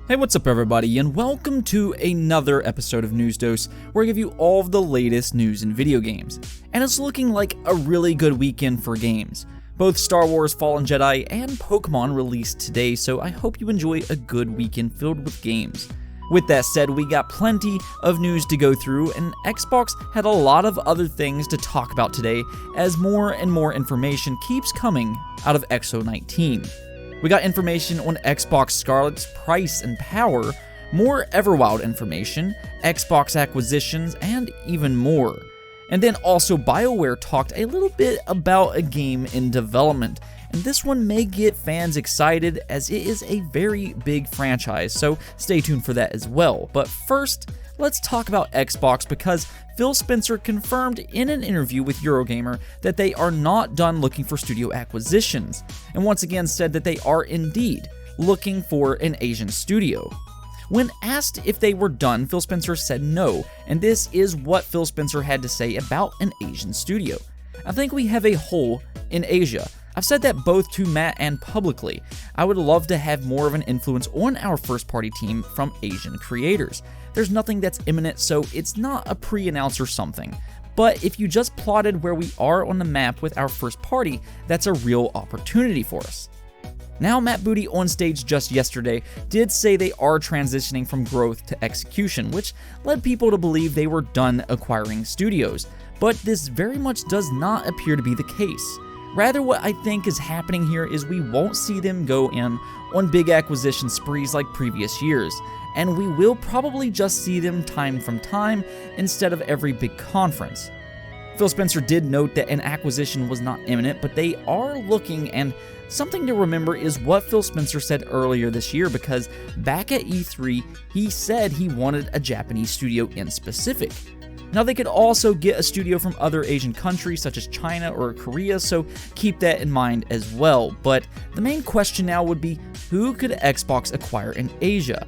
Hey, what's up everybody, and welcome to another episode of News Dose, where I give you all of the latest news in video games. And it's looking like a really good weekend for games. Both Star Wars Fallen Jedi and Pokemon released today, so I hope you enjoy a good weekend filled with games. With that said, we got plenty of news to go through, and Xbox had a lot of other things to talk about today, as more and more information keeps coming out of XO19. We got information on Xbox Scarlett's price and power, more Everwild information, Xbox acquisitions, and even more. And then also Bioware talked a little bit about a game in development, and this one may get fans excited as it is a very big franchise, so stay tuned for that as well. But first, let's talk about Xbox because Phil Spencer confirmed in an interview with Eurogamer that they are not done looking for studio acquisitions, and once again said that they are indeed looking for an Asian studio. When asked if they were done, Phil Spencer said no, and this is what Phil Spencer had to say about an Asian studio. I think we have a hole in Asia. I've said that both to Matt and publicly. I would love to have more of an influence on our first-party team from Asian creators. There's nothing that's imminent, so it's not a pre-announce or something. But if you just plotted where we are on the map with our first party, that's a real opportunity for us. Now, Matt Booty on stage just yesterday did say they are transitioning from growth to execution, which led people to believe they were done acquiring studios. But this very much does not appear to be the case. Rather, what I think is happening here is we won't see them go in on big acquisition sprees like previous years, and we will probably just see them time from time instead of every big conference. Phil Spencer did note that an acquisition was not imminent, but they are looking, and something to remember is what Phil Spencer said earlier this year, because back at E3, he said he wanted a Japanese studio in specific. Now, they could also get a studio from other Asian countries such as China or Korea, so keep that in mind as well. But the main question now would be, who could Xbox acquire in Asia?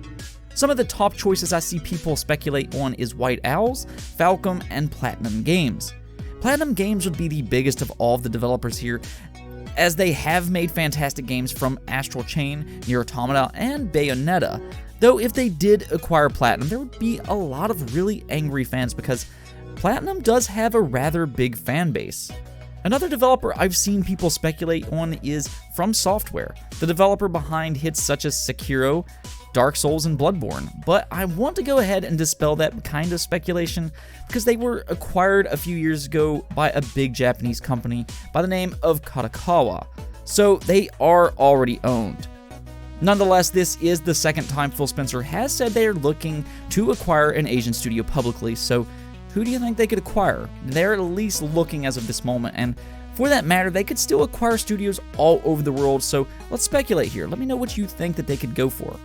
Some of the top choices I see people speculate on is White Owls, Falcom, and Platinum Games. Platinum Games would be the biggest of all of the developers here, as they have made fantastic games from Astral Chain, Nier Automata, and Bayonetta. Though if they did acquire Platinum, there would be a lot of really angry fans because Platinum does have a rather big fan base. Another developer I've seen people speculate on is From Software, the developer behind hits such as Sekiro, Dark Souls, and Bloodborne. But I want to go ahead and dispel that kind of speculation because they were acquired a few years ago by a big Japanese company by the name of Kadokawa, so they are already owned. Nonetheless, this is the second time Phil Spencer has said they are looking to acquire an Asian studio publicly, so who do you think they could acquire? They're at least looking as of this moment, and for that matter, they could still acquire studios all over the world, so let's speculate here. Let me know what you think that they could go for.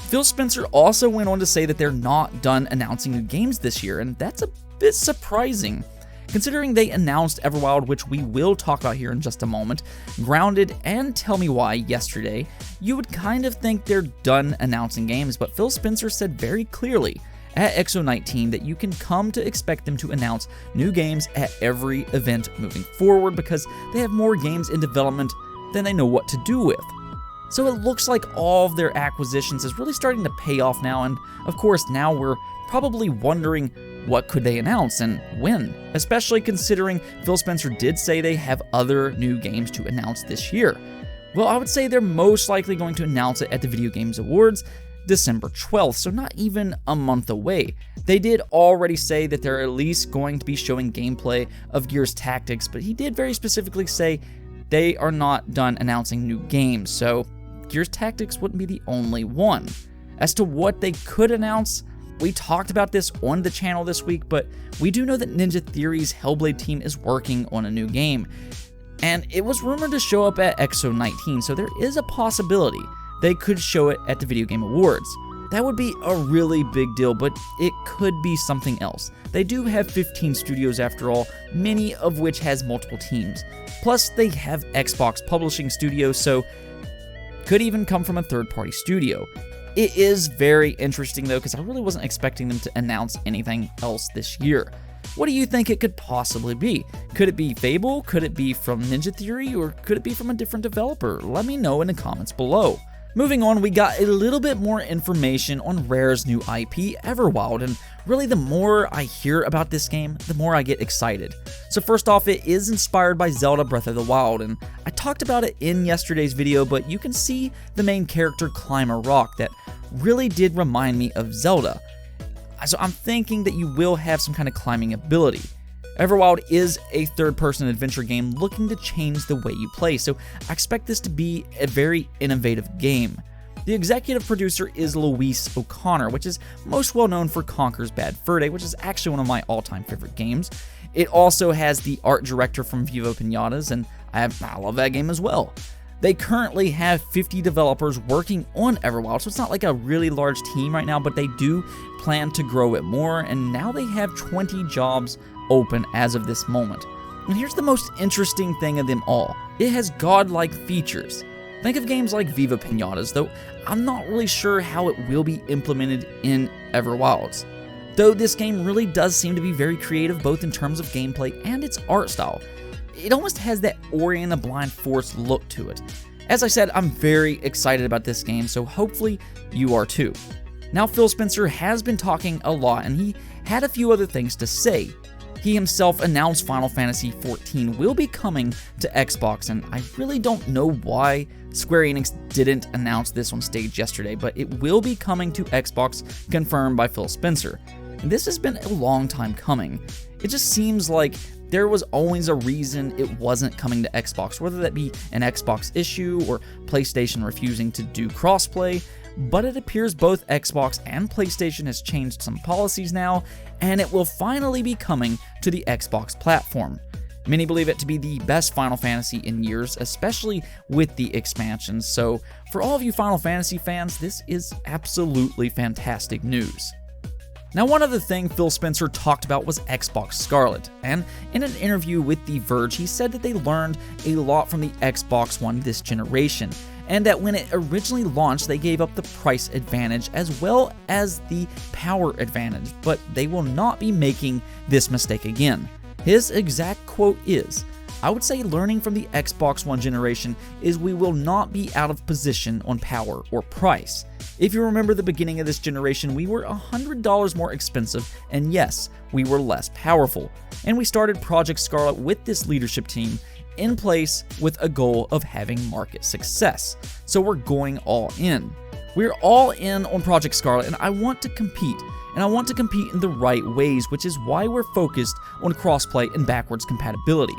Phil Spencer also went on to say that they're not done announcing new games this year, and that's a bit surprising. Considering they announced Everwild, which we will talk about here in just a moment, Grounded, and Tell Me Why yesterday, you would kind of think they're done announcing games, but Phil Spencer said very clearly at XO19 that you can come to expect them to announce new games at every event moving forward because they have more games in development than they know what to do with. So it looks like all of their acquisitions is really starting to pay off now, and of course now we're probably wondering what could they announce and when, especially considering Phil Spencer did say they have other new games to announce this year. Well, I would say they're most likely going to announce it at the Video Games Awards December 12th, so not even a month away. They did already say that they're at least going to be showing gameplay of Gears Tactics, but he did very specifically say they are not done announcing new games, so Gears Tactics wouldn't be the only one. As to what they could announce, we talked about this on the channel this week, but we do know that Ninja Theory's Hellblade team is working on a new game, and it was rumored to show up at XO19, so there is a possibility they could show it at the Video Game Awards. That would be a really big deal, but it could be something else. They do have 15 studios after all, many of which has multiple teams. Plus, they have Xbox publishing studios, so could even come from a third-party studio. It is very interesting though, because I really wasn't expecting them to announce anything else this year. What do you think it could possibly be? Could it be Fable? Could it be from Ninja Theory? Or could it be from a different developer? Let me know in the comments below. Moving on, we got a little bit more information on Rare's new IP, Everwild, and really the more I hear about this game, the more I get excited. So first off, it is inspired by Zelda Breath of the Wild, and I talked about it in yesterday's video, but you can see the main character climb a rock that really did remind me of Zelda. So I'm thinking that you will have some kind of climbing ability. Everwild is a third-person adventure game looking to change the way you play, so I expect this to be a very innovative game. The executive producer is Luis O'Connor, which is most well known for Conker's Bad Fur Day, which is actually one of my all-time favorite games. It also has the art director from Viva Pinatas, and I love that game as well. They currently have 50 developers working on Everwild, so it's not like a really large team right now, but they do plan to grow it more, and now they have 20 jobs open as of this moment. And here's the most interesting thing of them all. It has godlike features. Think of games like Viva Pinatas, though I'm not really sure how it will be implemented in Everwilds. Though this game really does seem to be very creative both in terms of gameplay and its art style. It almost has that Ori and the Blind Forest look to it. As I said, I'm very excited about this game, so hopefully you are too. Now Phil Spencer has been talking a lot, and he had a few other things to say. He himself announced Final Fantasy XIV will be coming to Xbox, and I really don't know why Square Enix didn't announce this on stage yesterday, but it will be coming to Xbox, confirmed by Phil Spencer. And this has been a long time coming. It just seems like there was always a reason it wasn't coming to Xbox, whether that be an Xbox issue or PlayStation refusing to do crossplay, but it appears both Xbox and PlayStation has changed some policies now, and it will finally be coming to the Xbox platform. Many believe it to be the best Final Fantasy in years, especially with the expansions, so for all of you Final Fantasy fans, this is absolutely fantastic news. Now, one other thing Phil Spencer talked about was Xbox Scarlett, and in an interview with The Verge, he said that they learned a lot from the Xbox One this generation, and that when it originally launched, they gave up the price advantage as well as the power advantage, but they will not be making this mistake again. His exact quote is, "I would say learning from the Xbox One generation is we will not be out of position on power or price. If you remember the beginning of this generation, we were $100 more expensive, and yes, we were less powerful. And we started Project Scarlett with this leadership team in place with a goal of having market success. So we're going all in. We're all in on Project Scarlett, and I want to compete. And I want to compete in the right ways, which is why we're focused on crossplay and backwards compatibility."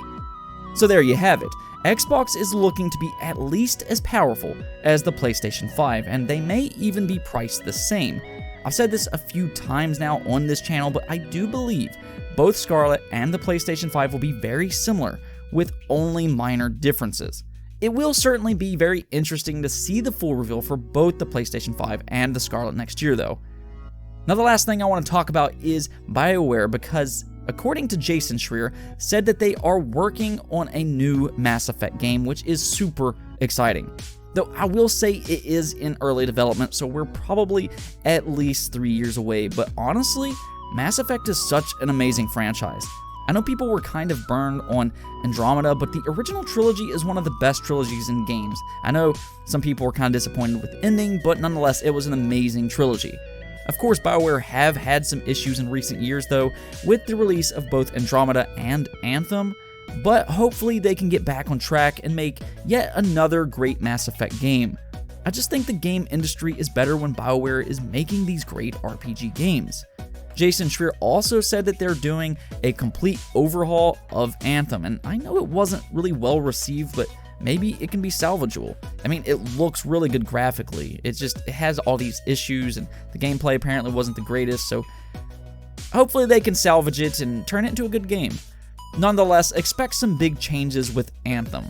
So there you have it. Xbox is looking to be at least as powerful as the PlayStation 5, and they may even be priced the same. I've said this a few times now on this channel, but I do believe both Scarlett and the PlayStation 5 will be very similar, with only minor differences. It will certainly be very interesting to see the full reveal for both the PlayStation 5 and the Scarlett next year, though. Now, the last thing I want to talk about is Bioware, because according to Jason Schreier, said that they are working on a new Mass Effect game, which is super exciting. Though I will say it is in early development, so we're probably at least 3 years away, but honestly, Mass Effect is such an amazing franchise. I know people were kind of burned on Andromeda, but the original trilogy is one of the best trilogies in games. I know some people were kind of disappointed with the ending, but nonetheless, it was an amazing trilogy. Of course, Bioware have had some issues in recent years, though, with the release of both Andromeda and Anthem, but hopefully they can get back on track and make yet another great Mass Effect game. I just think the game industry is better when Bioware is making these great RPG games. Jason Schreier also said that they're doing a complete overhaul of Anthem, and I know it wasn't really well received, but maybe it can be salvageable. I mean, it looks really good graphically. It has all these issues, and the gameplay apparently wasn't the greatest, so hopefully they can salvage it and turn it into a good game. Nonetheless, expect some big changes with Anthem.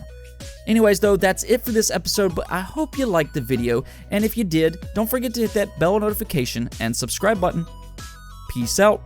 Anyways, though, that's it for this episode, but I hope you liked the video, and if you did, don't forget to hit that bell notification and subscribe button. Peace out.